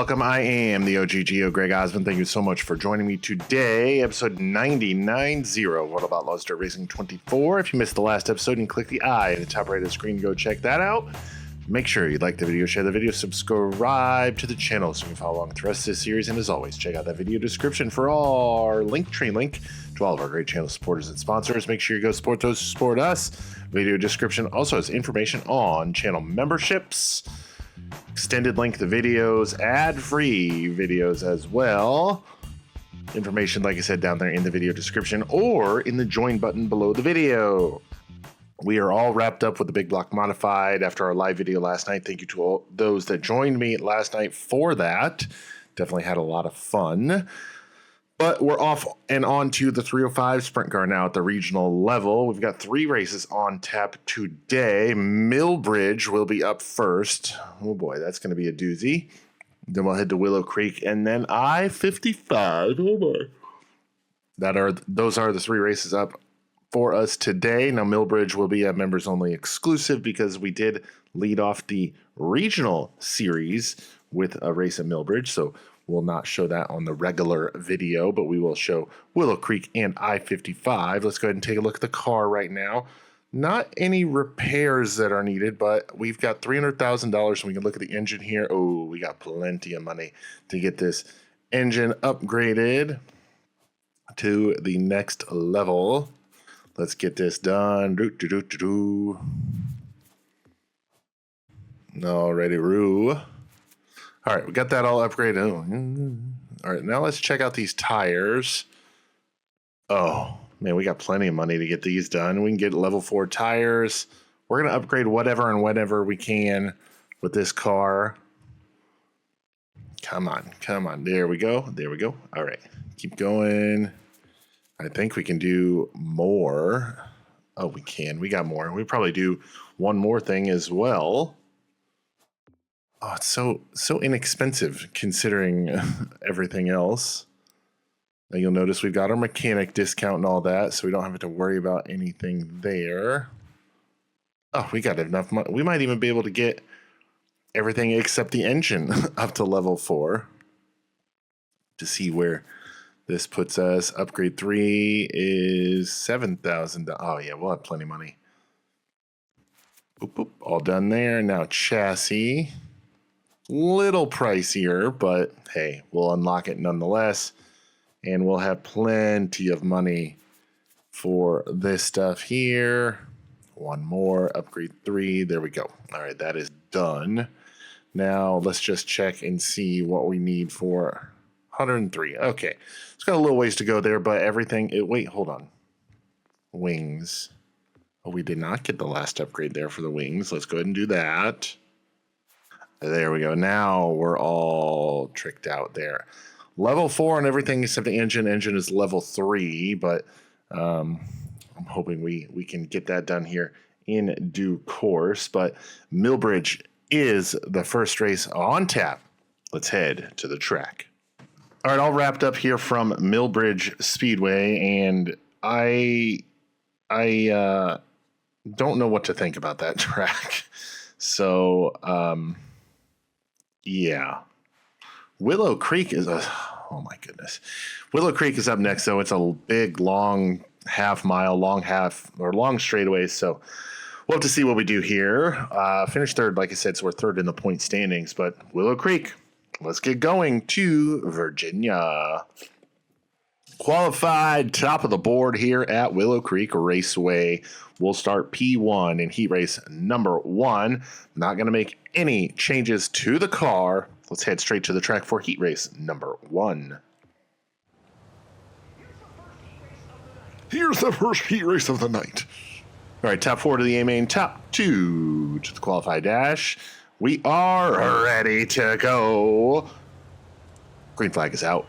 welcome. I am the OGGO, Greg Osmond. Thank you so much for joining me today. Episode 990, World of Outlaws Dirt Racing 24. If you missed the last episode, you can click the I in the top right of the screen to go check that out. Make sure you like the video, share the video, subscribe to the channel so you can follow along with the rest of this series. And as always, check out that video description for our link to all of our great channel supporters and sponsors. Make sure you go support those who support us. Video description also has information on channel memberships, extended length of videos, ad-free videos as well. Information, like I said, down there in the video description or in the join button below the video. We are all wrapped up with the Big Block Modified after our live video last night. Thank you to all those that joined me last night for that. Definitely had a lot of fun. But we're off and on to the 305 sprint car now at the regional level. We've got 3 races on tap today. Millbridge will be up first. Oh boy, that's going to be a doozy. Then we'll head to Willow Creek and then I-55. Oh boy. Those are the 3 races up for us today. Now Millbridge will be a members only exclusive because we did lead off the regional series with a race at Millbridge. So we'll not show that on the regular video, but we will show Willow Creek and I-55. Let's go ahead and take a look at the car right now. Not any repairs that are needed, but we've got $300,000 and we can look at the engine here. Oh, we got plenty of money to get this engine upgraded to the next level. Let's get this done. Alrighty, Roo. All right, we got that all upgraded. All right, now let's check out these tires. Oh, man, we got plenty of money to get these done. We can get level 4 tires. We're going to upgrade whatever and whenever we can with this car. Come on, come on. There we go. There we go. All right, keep going. I think we can do more. Oh, we can. We got more. We probably do one more thing as well. Oh, it's so inexpensive considering everything else. Now you'll notice we've got our mechanic discount and all that, so we don't have to worry about anything there. Oh, we got enough money. We might even be able to get everything except the engine up to level 4 to see where this puts us. Upgrade 3 is $7,000. Oh yeah, we'll have plenty of money. Boop, boop, all done there. Now chassis. Little pricier, but hey, we'll unlock it nonetheless. And we'll have plenty of money for this stuff here. One more, upgrade 3. There we go. All right, that is done. Now let's just check and see what we need for 103. Okay, it's got a little ways to go there, but everything, wait, hold on. Wings. Oh, we did not get the last upgrade there for the wings. Let's go ahead and do that. There we go. Now we're all tricked out there. Level 4 on everything except the engine. Engine is level 3, but I'm hoping we can get that done here in due course. But Millbridge is the first race on tap. Let's head to the track. All right, all wrapped up here from Millbridge Speedway, and I don't know what to think about that track. So, yeah. Willow Creek is oh my goodness. Willow Creek is up next, though. It's a big, long long straightaway. So we'll have to see what we do here. Finished third, like I said, so we're third in the point standings. But Willow Creek, let's get going to Virginia. Qualified top of the board here at Willow Creek Raceway. We'll start P1 in heat race number 1. Not going to make any changes to the car. Let's head straight to the track for heat race number 1. Here's the first heat race of the night. All right, top 4 to the A main, top 2 to the qualified dash. We are ready to go. Green flag is out.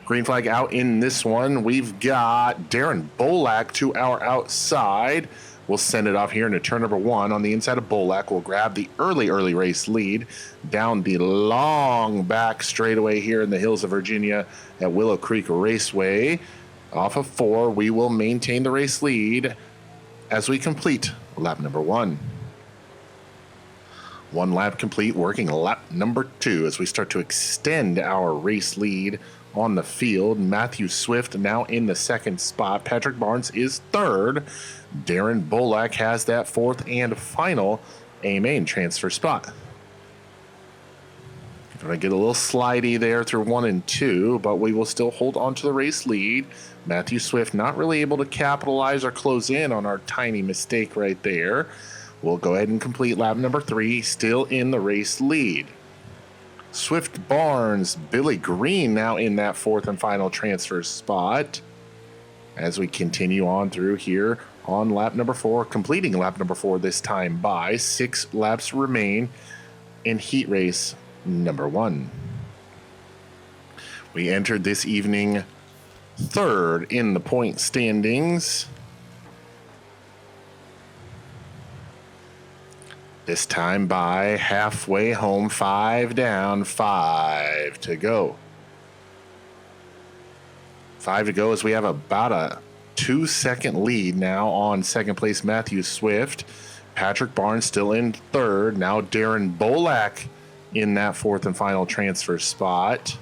Green flag out in this one. We've got Darren Bolak to our outside. We'll send it off here into turn number 1 on the inside of Bolak. We'll grab the early race lead down the long back straightaway here in the hills of Virginia at Willow Creek Raceway. Off of 4, we will maintain the race lead as we complete lap number 1. 1 lap complete, working lap number 2 as we start to extend our race lead on the field. Matthew Swift now in the 2nd spot. Patrick Barnes is 3rd. Darren Bolak has that 4th and final A-main transfer spot. Going to get a little slidey there through 1 and 2, but we will still hold on to the race lead. Matthew Swift not really able to capitalize or close in on our tiny mistake right there. We'll go ahead and complete lap number 3, still in the race lead. Swift, Barnes, Billy Green now in that 4th and final transfer spot. As we continue on through here on lap number 4, completing lap number 4 this time by 6 laps remain in heat race number 1. We entered this evening 3rd in the point standings. This time by halfway home, 5 down, 5 to go. 5 to go as we have about a 2-second lead now on 2nd place Matthew Swift. Patrick Barnes still in 3rd. Now Darren Bolak in that 4th and final transfer spot.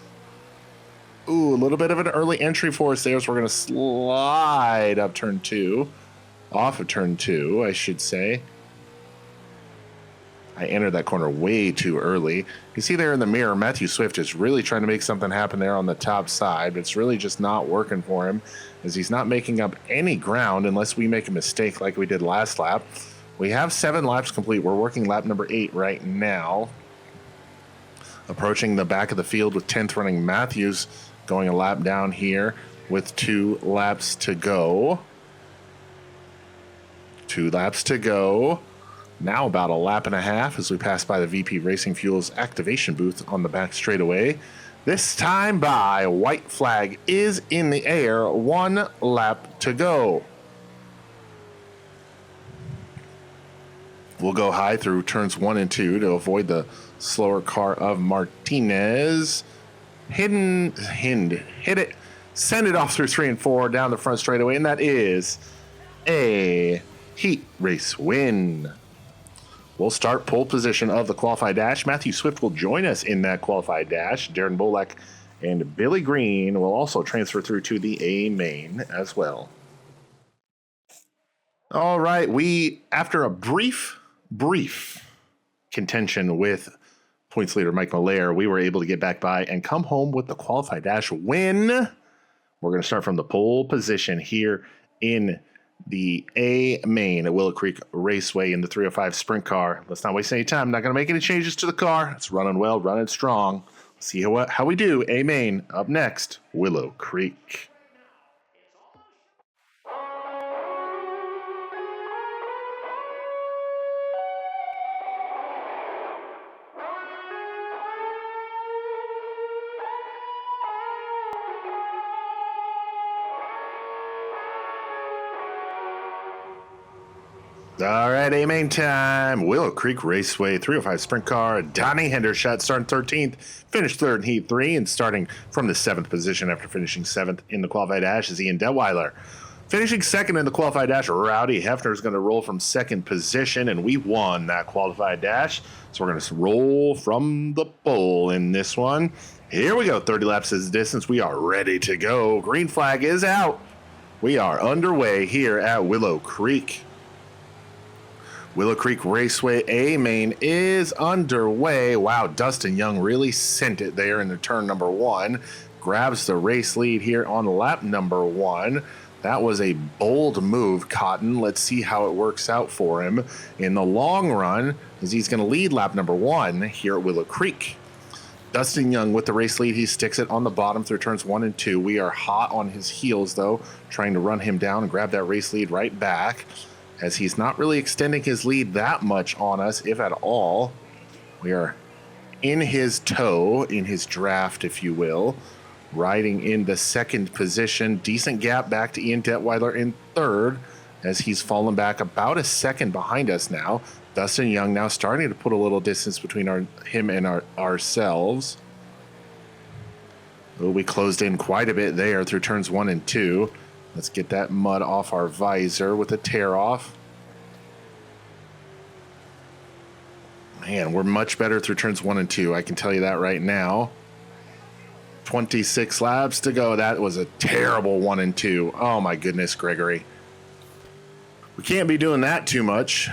Ooh, a little bit of an early entry for us there, so we're going to slide up turn 2. Off of turn 2, I should say. I entered that corner way too early. You see there in the mirror, Matthew Swift is really trying to make something happen there on the top side, but it's really just not working for him as he's not making up any ground unless we make a mistake like we did last lap. We have 7 laps complete. We're working lap number 8 right now. Approaching the back of the field with 10th running Matthews going a lap down here with 2 laps to go. 2 laps to go. Now about a lap and a half as we pass by the VP Racing Fuels activation booth on the back straightaway. This time by white flag is in the air. 1 lap to go. We'll go high through turns 1 and 2 to avoid the slower car of Martinez. Hit it. Send it off through 3 and 4 down the front straightaway, and that is a heat race win. We'll start pole position of the qualified dash. Matthew Swift will join us in that qualified dash. Darren Bolak and Billy Green will also transfer through to the A main as well. All right, we, after a brief contention with points leader Mike Malaire, we were able to get back by and come home with the qualified dash win. We're going to start from the pole position here in the A main at Willow Creek Raceway in the 305 sprint car. Let's not waste any time. I'm not going to make any changes to the car. It's running well, running strong. Let's see how we do. A main up next, Willow Creek. All right, A-main time. Willow Creek Raceway, 305 sprint car. Donnie Hendershot starting 13th, finished 3rd in Heat 3, and starting from the 7th position after finishing 7th in the qualified dash is Ian Detweiler. Finishing 2nd in the qualified dash, Rowdy Hefner is going to roll from 2nd position, and we won that qualified dash. So we're going to roll from the pole in this one. Here we go, 30 laps is the distance. We are ready to go. Green flag is out. We are underway here at Willow Creek. Willow Creek Raceway A-main is underway. Wow, Dustin Young really sent it there in the turn number 1. Grabs the race lead here on lap number 1. That was a bold move, Cotton. Let's see how it works out for him in the long run, as he's going to lead lap number 1 here at Willow Creek. Dustin Young with the race lead. He sticks it on the bottom through turns 1 and 2. We are hot on his heels, though, trying to run him down and grab that race lead right back, as he's not really extending his lead that much on us, if at all. We are in his tow, in his draft, if you will, riding in the 2nd position. Decent gap back to Ian Detweiler in 3rd, as he's fallen back about a 2nd behind us now. Dustin Young now starting to put a little distance between him and ourselves. Ooh, we closed in quite a bit there through turns 1 and 2. Let's get that mud off our visor with a tear off. Man, we're much better through turns 1 and 2. I can tell you that right now. 26 laps to go. That was a terrible 1 and 2. Oh my goodness, Gregory. We can't be doing that too much.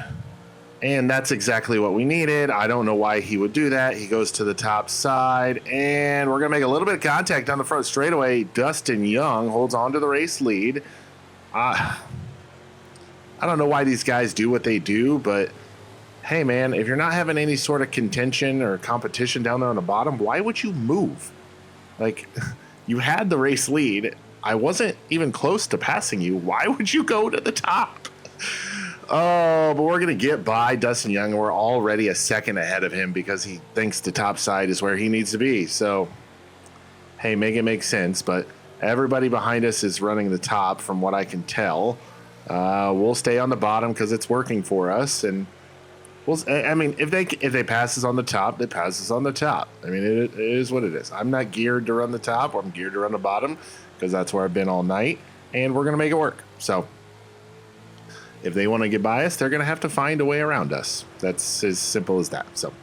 And that's exactly what we needed. I don't know why he would do that. He goes to the top side, and we're going to make a little bit of contact on the front straightaway. Dustin Young holds on to the race lead. I don't know why these guys do what they do, but hey, man, if you're not having any sort of contention or competition down there on the bottom, why would you move? Like, you had the race lead. I wasn't even close to passing you. Why would you go to the top? Oh, but we're going to get by Dustin Young. We're already a second ahead of him because he thinks the top side is where he needs to be. So, hey, make it make sense. But everybody behind us is running the top from what I can tell. We'll stay on the bottom because it's working for us. And I mean, if they pass us on the top, they pass us on the top. I mean, it is what it is. I'm not geared to run the top. I'm geared to run the bottom because that's where I've been all night. And we're going to make it work. So if they want to get by us, they're going to have to find a way around us. That's as simple as that. So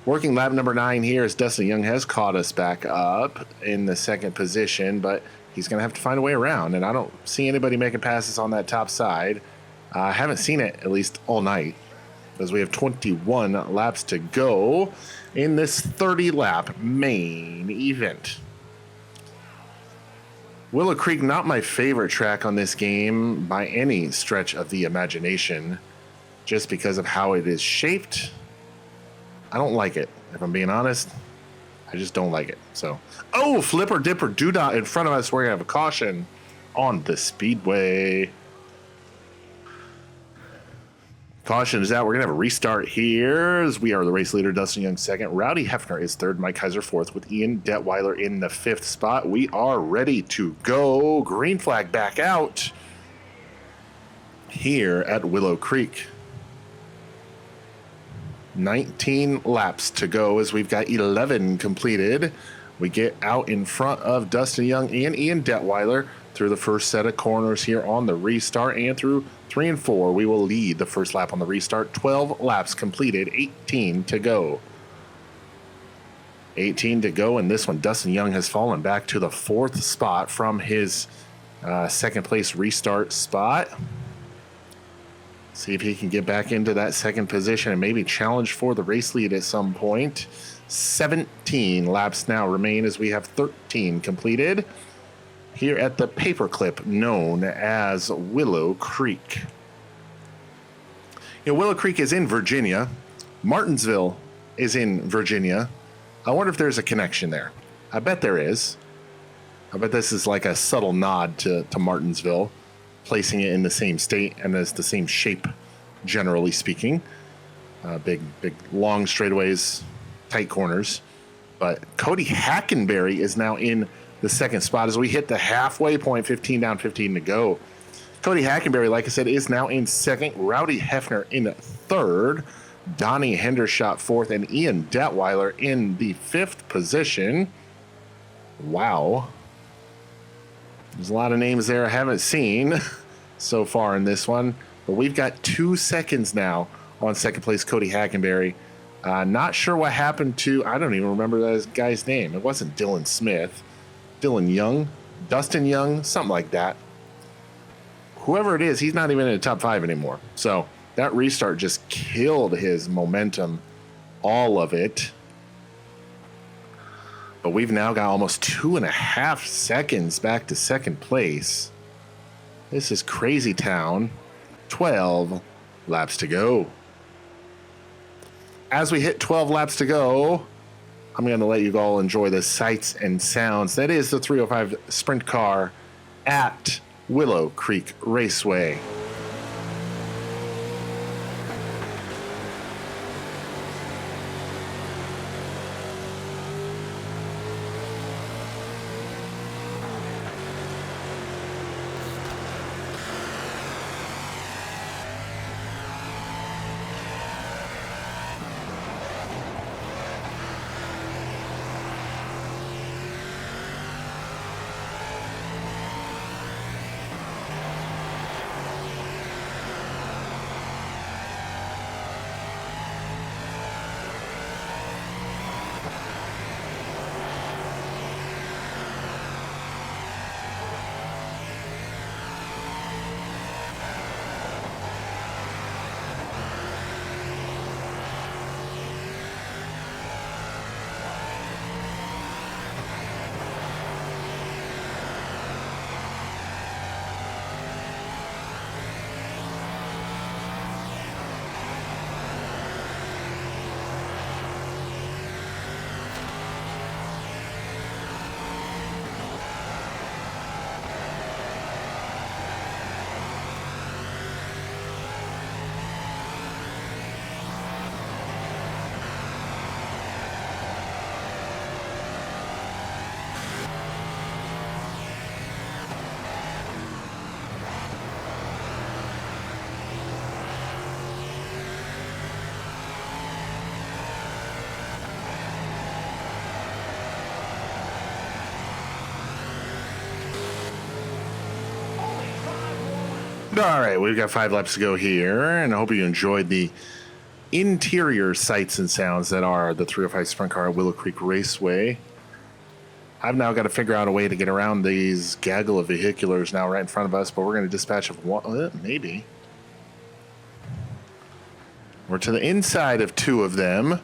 working lap number 9 here as Dustin Young has caught us back up in the second position, but he's going to have to find a way around. And I don't see anybody making passes on that top side. I haven't seen it at least all night as we have 21 laps to go in this 30-lap main event. Willow Creek, not my favorite track on this game by any stretch of the imagination, just because of how it is shaped. I don't like it, if I'm being honest. I just don't like it. So, oh, flipper, dipper, doodah in front of us. We're going to have a caution on the speedway. Caution is out. We're going to have a restart here as we are the race leader, Dustin Young second. Rowdy Hefner is third. Mike Kaiser fourth with Ian Detweiler in the 5th spot. We are ready to go. Green flag back out here at Willow Creek. 19 laps to go as we've got 11 completed. We get out in front of Dustin Young and Ian Detweiler through the first set of corners here on the restart, and through 3 and 4 we will lead the first lap on the restart. 12 laps completed, 18 to go. 18 to go in this one. Dustin Young has fallen back to the 4th spot from his second place restart spot. See if he can get back into that second position and maybe challenge for the race lead at some point. 17 laps now remain as we have 13 completed here at the paperclip known as Willow Creek. You know, Willow Creek is in Virginia. Martinsville is in Virginia. I wonder if there's a connection there. I bet there is. I bet this is like a subtle nod to Martinsville, placing it in the same state and as the same shape, generally speaking. Big, long straightaways, tight corners. But Cody Hackenberry is now in the second spot as we hit the halfway point, 15 down, 15 to go. Cody Hackenberry, like I said, is now in second. Rowdy Hefner in third. Donnie Hendershot fourth, and Ian Detweiler in the 5th position. Wow. There's a lot of names there I haven't seen so far in this one. But we've got 2 seconds now on second place, Cody Hackenberry. Not sure what happened to, I don't even remember that guy's name. It wasn't Dylan Smith. Dylan Young, Dustin Young, something like that. Whoever it is, he's not even in the top 5 anymore. So that restart just killed his momentum, all of it. But we've now got almost 2.5 seconds back to second place. This is crazy town. 12 laps to go. As we hit 12 laps to go, I'm going to let you all enjoy the sights and sounds. That is the 305 Sprint Car at Willow Creek Raceway. All right, we've got 5 laps to go here, and I hope you enjoyed the interior sights and sounds that are the 305 Sprint Car at Willow Creek Raceway. I've now got to figure out a way to get around these gaggle of vehiculars now right in front of us, but we're going to dispatch of one, maybe. We're to the inside of 2 of them.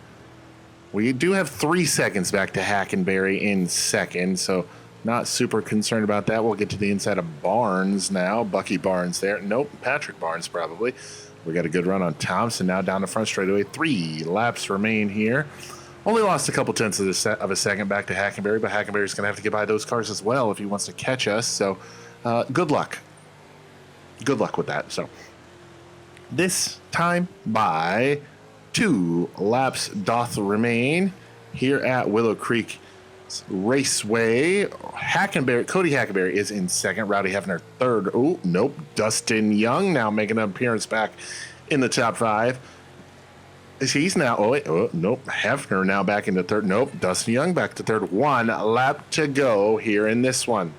We do have 3 seconds back to Hackenberry in second, so not super concerned about that. We'll get to the inside of Barnes now. Bucky Barnes there. Nope, Patrick Barnes probably. We got a good run on Thompson now down the front straightaway. 3 laps remain here. Only lost a couple tenths of a second back to Hackenberry, but Hackenberry's going to have to get by those cars as well if he wants to catch us. So good luck. Good luck with that. So this time by 2 laps doth remain here at Willow Creek Raceway. Cody Hackenberry is in second. Rowdy Hefner third. Oh, nope. Dustin Young now making an appearance back in the top 5. He's now, nope. Hefner now back into third. Nope. Dustin Young back to third. 1 lap to go here in this one.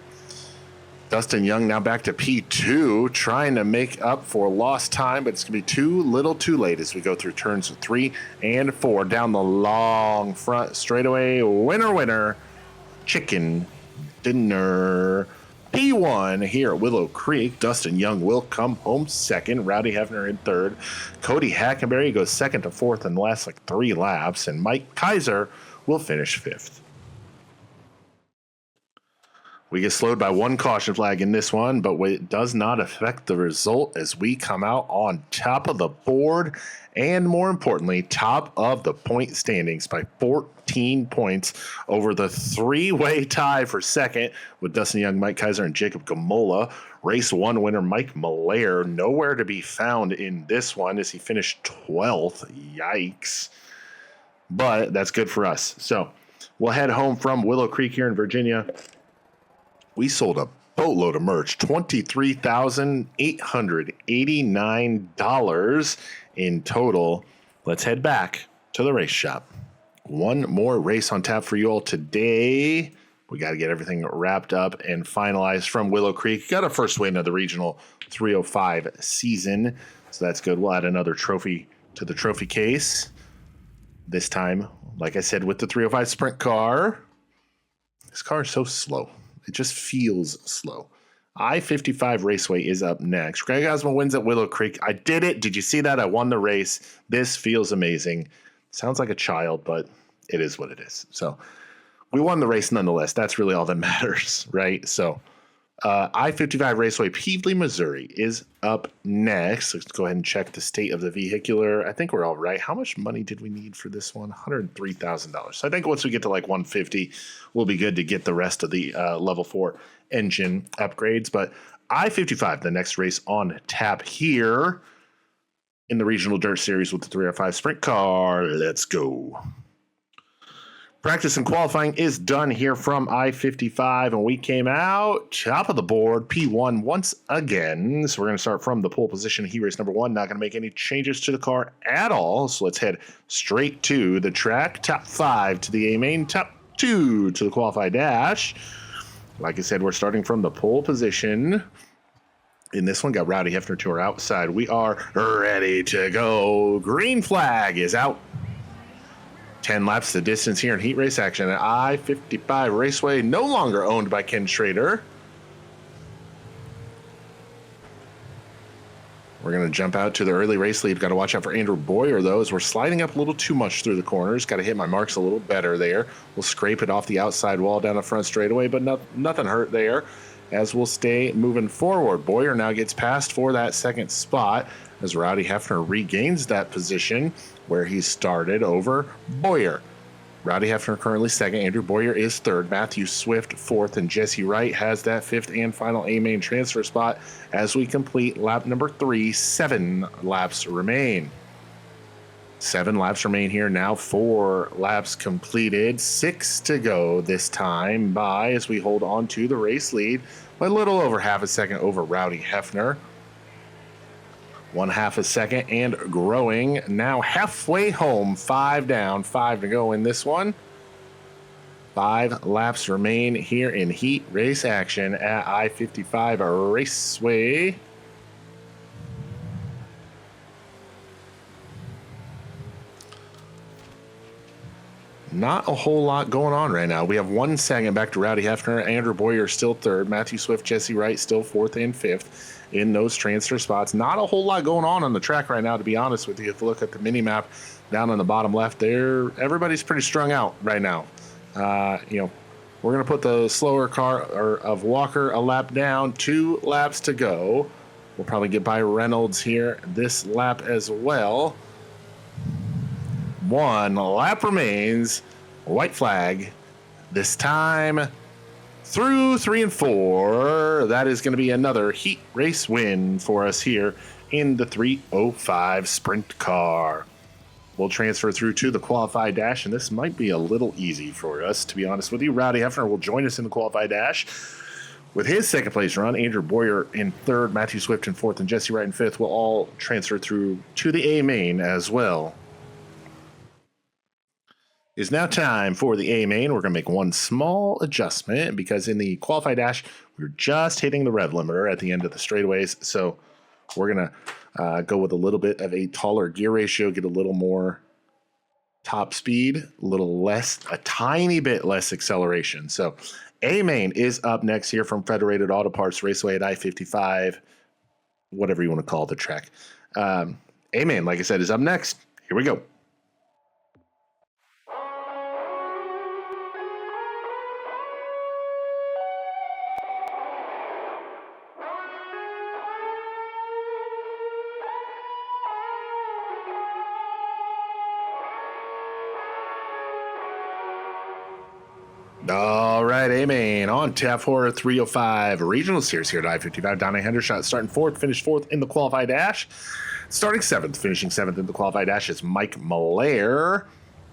Dustin Young now back to P2, trying to make up for lost time, but it's going to be too little too late as we go through turns 3 and 4 down the long front straightaway. Winner, chicken dinner. P1 here at Willow Creek. Dustin Young will come home second. Rowdy Hefner in third. Cody Hackenberry goes second to fourth in the last 3 laps, and Mike Kaiser will finish 5th. We get slowed by 1 caution flag in this one, but it does not affect the result as we come out on top of the board and, more importantly, top of the point standings by 14 points over the 3-way tie for second with Dustin Young, Mike Kaiser, and Jacob Gamola. Race 1 winner Mike Malaire nowhere to be found in this one as he finished 12th. Yikes. But that's good for us. So we'll head home from Willow Creek here in Virginia. We sold a boatload of merch, $23,889 in total. Let's head back to the race shop. 1 more race on tap for you all today. We got to get everything wrapped up and finalized from Willow Creek. Got our first win of the Regional 305 season, so that's good. We'll add another trophy to the trophy case. This time, like I said, with the 305 Sprint Car. This car is so slow. It just feels slow. I-55 Raceway is up next. Greg Osmond wins at Willow Creek. I did it. Did you see that? I won the race. This feels amazing. Sounds like a child, but it is what it is. So we won the race nonetheless. That's really all that matters, right? So I-55 Raceway, Peevely, Missouri is up next. Let's go ahead and check the state of the vehicular. I think we're all right. How much money did we need for this one? $103,000. So I think once we get to 150, we'll be good to get the rest of the level 4 engine upgrades. But I-55, the next race on tap here in the Regional Dirt Series with the 305 Sprint Car. Let's go. Practice and qualifying is done here from I-55, and we came out top of the board, P1 once again. So we're going to start from the pole position. Heat race number 1, not going to make any changes to the car at all. So let's head straight to the track. Top 5 to the A-main, top 2 to the qualified dash. Like I said, we're starting from the pole position. In this one, got Rowdy Hefner to our outside. We are ready to go. Green flag is out. 10 laps the distance here in heat race action at I-55 Raceway, no longer owned by Ken Schrader. We're going to jump out to the early race lead. Got to watch out for Andrew Boyer, though, as we're sliding up a little too much through the corners. Got to hit my marks a little better there. We'll scrape it off the outside wall down the front straightaway, but nothing hurt there as we'll stay moving forward. Boyer now gets passed for that second spot as Rowdy Hefner regains that position where he started over Boyer. Rowdy Hefner currently second. Andrew Boyer is third. Matthew Swift fourth. And Jesse Wright has that 5th and final A-main transfer spot as we complete lap number 3. 7 laps remain. 7 laps remain here now. 4 laps completed. 6 to go this time by as we hold on to the race lead by a little over half a second over Rowdy Hefner. 1/2 a second and growing. Now halfway home. 5 down, 5 to go in this one. 5 laps remain here in heat race action at I-55 Raceway. not a whole lot going on right now. We have 1 second back to Rowdy Hefner. Andrew Boyer still third. Matthew Swift, Jesse Wright still fourth and fifth in those transfer spots. Not a whole lot going on the track right now, to be honest with you. If you look at the mini map down on the bottom left there, everybody's pretty strung out right now. We're going to put the slower car of Walker a lap down, 2 laps to go. We'll probably get by Reynolds here this lap as well. 1 lap remains. White flag. This time through 3 and 4. That is going to be another heat race win for us here in the 305 sprint car. We'll transfer through to the qualified dash, and this might be a little easy for us, to be honest with you. Rowdy Hefner will join us in the qualified dash with his second place run. Andrew Boyer in third, Matthew Swift in fourth, and Jesse Wright in fifth will all transfer through to the A main as well. It's now time for the A main. We're going to make one small adjustment because in the qualified dash, we were just hitting the rev limiter at the end of the straightaways. So we're going to go with a little bit of a taller gear ratio, get a little more top speed, a tiny bit less acceleration. So A main is up next here from Federated Auto Parts Raceway at I-55, whatever you want to call the track. A main, like I said, is up next. Here we go. All right, A-Main on tap for 305 Regional Series here at I-55. Donnie Hendershot starting fourth, finished fourth in the qualified dash. Starting seventh, finishing seventh in the qualified dash is Mike Malaire.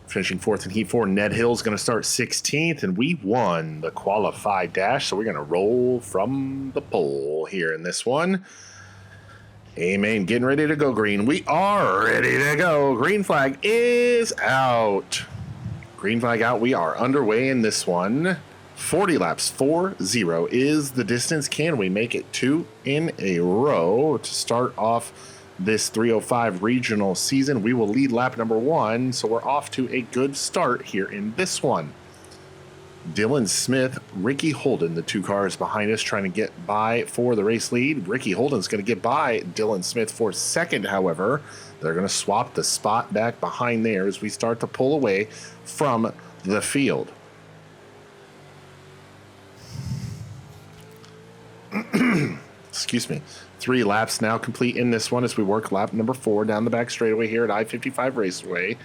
Finishing fourth in Heat 4, Ned Hill's going to start 16th, and we won the qualified dash, so we're going to roll from the pole here in this one. A-Main getting ready to go green. We are ready to go. Green flag is out. Green flag out. We are underway in this one. 40 laps, 4-0 is the distance. Can we make it 2 in a row to start off this 305 regional season? We will lead lap number 1, so we're off to a good start here in this one. Dylan Smith, Ricky Holden, the 2 cars behind us trying to get by for the race lead. Ricky Holden's going to get by Dylan Smith for second, however. They're going to swap the spot back behind there as we start to pull away from the field. Excuse me. 3 laps now complete in this one as we work lap number 4 down the back straightaway here at I-55 Raceway.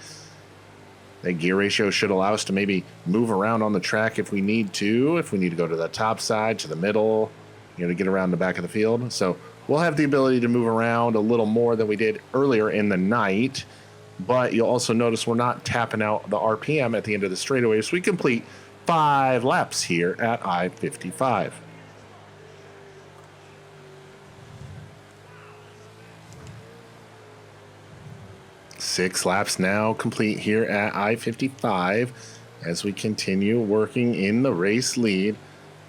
That gear ratio should allow us to maybe move around on the track if we need to. If we need to go to the top side, to the middle, to get around the back of the field. So we'll have the ability to move around a little more than we did earlier in the night. But you'll also notice we're not tapping out the RPM at the end of the straightaway. So we complete 5 laps here at I-55. Six laps now complete here at I-55 as we continue working in the race lead.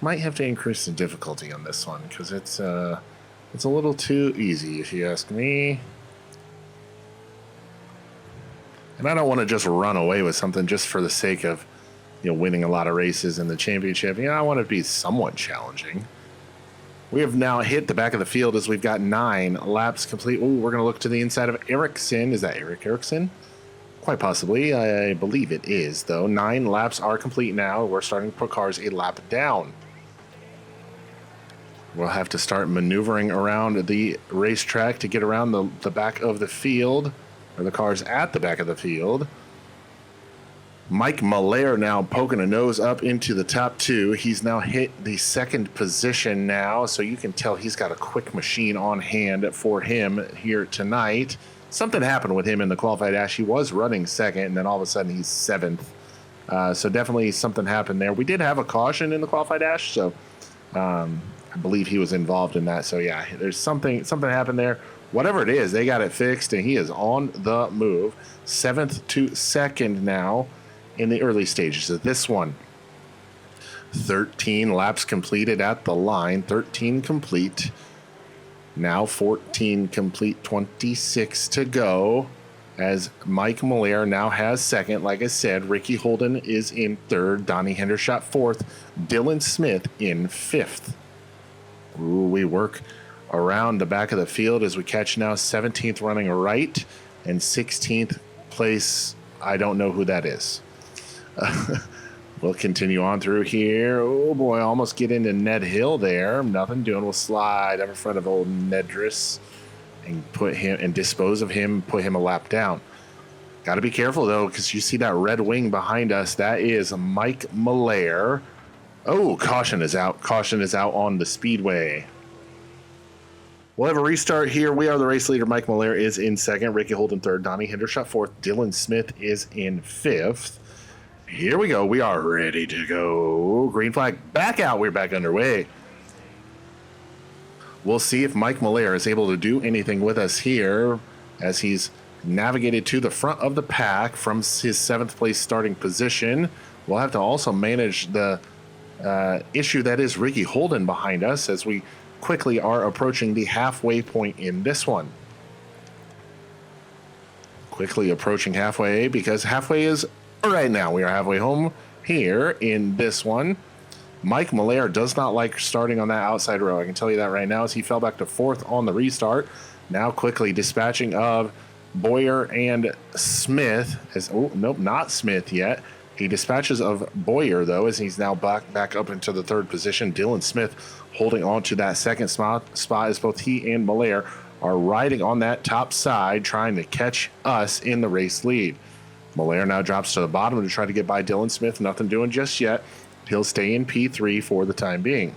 Might have to increase the difficulty on this one because it's a little too easy if you ask me. And I don't want to just run away with something just for the sake of winning a lot of races in the championship. I want it to be somewhat challenging. We have now hit the back of the field as we've got 9 laps complete. Ooh, we're going to look to the inside of Ericsson. Is that Eric Erickson? Quite possibly. I believe it is, though. 9 laps are complete now. We're starting to put cars a lap down. We'll have to start maneuvering around the racetrack to get around the back of the field, or the cars at the back of the field. Mike Malaire now poking a nose up into the top 2. He's now hit the second position now, so you can tell he's got a quick machine on hand for him here tonight. Something happened with him in the qualified dash. He was running second, and then all of a sudden he's 7th. So definitely something happened there. We did have a caution in the qualified dash, so I believe he was involved in that. So yeah, there's something happened there. Whatever it is, they got it fixed, and he is on the move. 7th to 2nd now in the early stages of this one. 13 laps completed at the line. 13 complete. Now 14 complete, 26 to go as Mike Malaire now has second. Like I said, Ricky Holden is in third, Donnie Hendershot fourth, Dylan Smith in fifth. Ooh, we work around the back of the field as we catch now 17th running right and 16th place. I don't know who that is. We'll continue on through here. Oh boy, almost get into Ned Hill there. Nothing doing. We'll slide up in front of old Nedris and put him and dispose of him, put him a lap down. Got to be careful though, because you see that red wing behind us. That is Mike Malaire. Oh, caution is out. Caution is out on the speedway. We'll have a restart here. We are the race leader. Mike Malaire is in second. Ricky Holden third. Donnie Hendershot fourth. Dylan Smith is in fifth. Here we go. We are ready to go. Green flag back out. We're back underway. We'll see if Mike Malaire is able to do anything with us here as he's navigated to the front of the pack from his seventh place starting position. We'll have to also manage the issue that is Ricky Holden behind us as we quickly are approaching the halfway point in this one. Quickly approaching halfway, because halfway is right now. We are halfway home here in this one. Mike Malaire does not like starting on that outside row. I can tell you that right now, as he fell back to fourth on the restart. Now quickly dispatching of Boyer and Smith. Oh, nope, not Smith yet. He dispatches of Boyer, though, as he's now back up into the third position. Dylan Smith holding on to that second spot as both he and Malaire are riding on that top side, trying to catch us in the race lead. Malaire now drops to the bottom to try to get by Dylan Smith. Nothing doing just yet. He'll stay in P3 for the time being.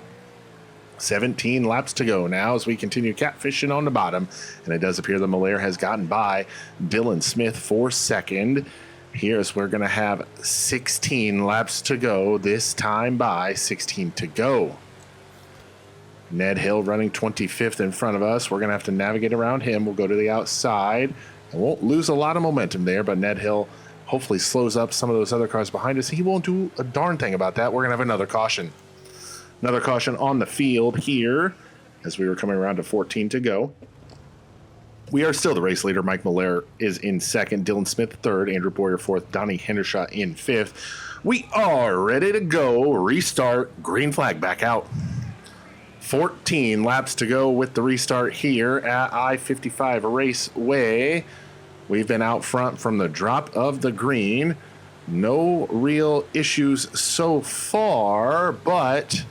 17 laps to go now as we continue catfishing on the bottom. And it does appear that Malaire has gotten by Dylan Smith for second. Here's we're going to have 16 laps to go. This time by 16 to go. Ned Hill running 25th in front of us. We're going to have to navigate around him. We'll go to the outside. And won't lose a lot of momentum there, but Ned Hill hopefully slows up some of those other cars behind us. He won't do a darn thing about that. We're going to have another caution. Another caution on the field here as we were coming around to 14 to go. We are still the race leader. Mike Malaire is in second. Dylan Smith third. Andrew Boyer fourth. Donnie Hendershot in fifth. We are ready to go. Restart. Green flag back out. 14 laps to go with the restart here at I-55 Raceway. We've been out front from the drop of the green. No real issues so far, but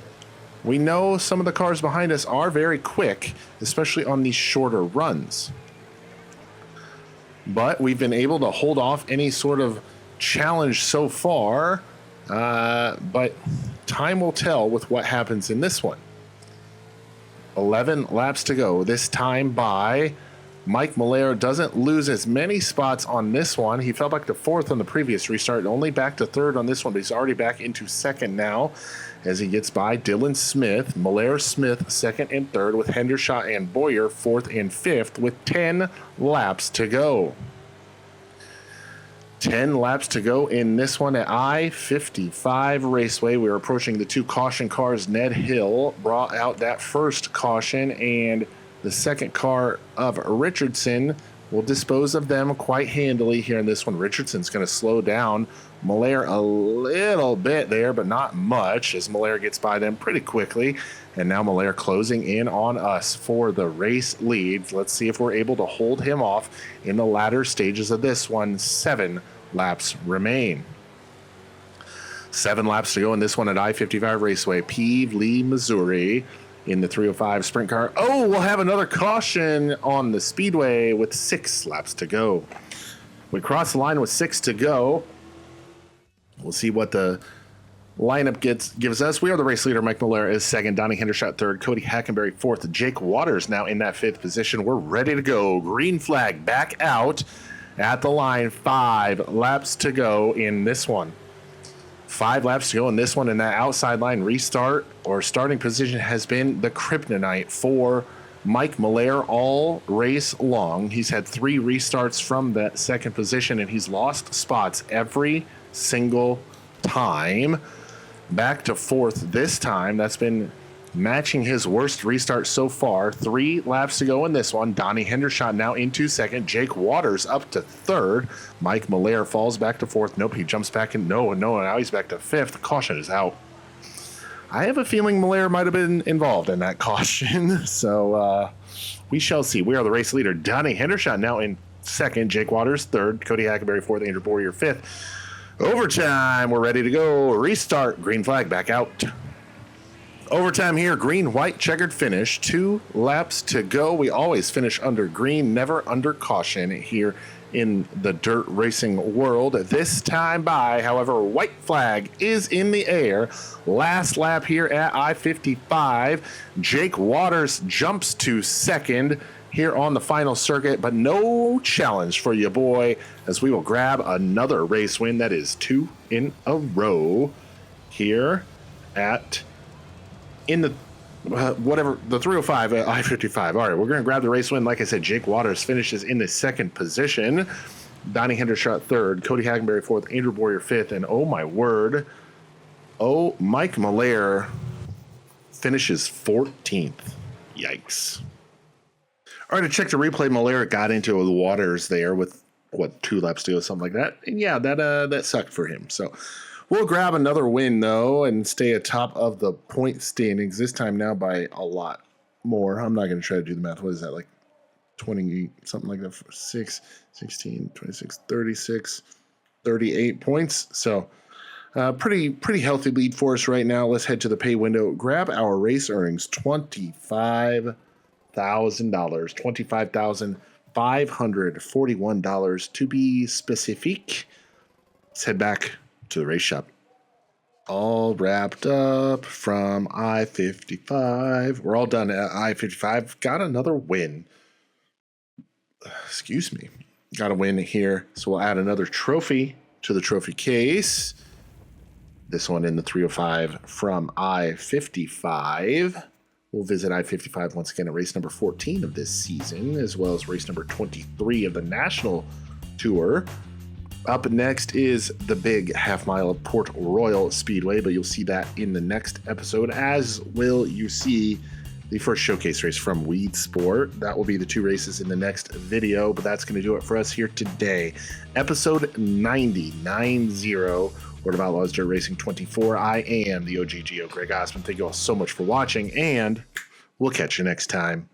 we know some of the cars behind us are very quick, especially on these shorter runs. But we've been able to hold off any sort of challenge so far, but time will tell with what happens in this one. 11 laps to go, this time by Mike Malaire. Doesn't lose as many spots on this one. He fell back to fourth on the previous restart, only back to third on this one, but he's already back into second now as he gets by Dylan Smith. Malaire, Smith second and third, with Hendershot and Boyer fourth and fifth, with 10 laps to go. 10 laps to go in this one at I-55 Raceway. We're approaching the two caution cars. Ned Hill brought out that first caution, and the second car of Richardson will dispose of them quite handily here in this one. Richardson's going to slow down Malaire a little bit there, but not much, as Malaire gets by them pretty quickly. And now Malaire closing in on us for the race lead. Let's see if we're able to hold him off in the latter stages of this one. 7 laps remain. 7 laps to go in this one at I-55 Raceway, Peevely, Missouri, in the 305 sprint car. Oh, we'll have another caution on the speedway with 6 laps to go. We cross the line with 6 to go. We'll see what the lineup gives us. We are the race leader. Mike Malaire is second. Donnie Hendershot third. Cody Hackenberry fourth. Jake Waters now in that 5th position. We're ready to go. Green flag back out at the line. 5 laps to go in this one. 5 laps to go in this one, and that outside line restart or starting position has been the kryptonite for Mike Malaire all race long. He's had 3 restarts from that second position, and he's lost spots every single time. Back to 4th this time. That's been matching his worst restart so far. 3 laps to go in this one. Donnie Hendershot now into second. Jake Waters up to third. Mike Malaire falls back to fourth. Nope, he jumps back in. No, now he's back to fifth. Caution is out. I have a feeling Malaire might have been involved in that caution. So we shall see. We are the race leader. Donnie Hendershot now in second. Jake Waters third. Cody Hackenberry fourth. Andrew Boyer fifth. Overtime. We're ready to go. Restart. Green flag back out. Overtime here. Green, white, checkered finish. 2 laps to go. We always finish under green, never under caution here in the dirt racing world. This time by, however, white flag is in the air. Last lap here at I-55. Jake Waters jumps to second here on the final circuit, but no challenge for your boy as we will grab another race win. That is 2 in a row here at in the the 305 at I-55. All right, we're going to grab the race win. Like I said, Jake Waters finishes in the second position. Donnie Hendershot third. Cody Hackenberry fourth. Andrew Boyer fifth. And oh my word, Mike Malaire finishes 14th. Yikes. All right, to check the replay, Malaire got into the waters there with, 2 laps to go, something like that. And yeah, that sucked for him. So we'll grab another win, though, and stay atop of the point standings, this time now by a lot more. I'm not going to try to do the math. What is that, like 20, something like that? 6, 16, 26, 36, 38 points. So pretty healthy lead for us right now. Let's head to the pay window. Grab our race earnings, $25,000, $25,541 to be specific. Let's head back to the race shop. All wrapped up from I-55. We're all done at I-55. Got another win. Excuse me. Got a win here. So we'll add another trophy to the trophy case. This one in the 305 from I-55. We'll visit I-55 once again at race number 14 of this season, as well as race number 23 of the National Tour. Up next is the big half mile of Port Royal Speedway, but you'll see that in the next episode, as will you see the first showcase race from Weed Sport. That will be the 2 races in the next video, but that's going to do it for us here today. Episode 90, World of Outlaws Dirt Racing 24. I am the OGGO, Greg Osmond. Thank you all so much for watching, and we'll catch you next time.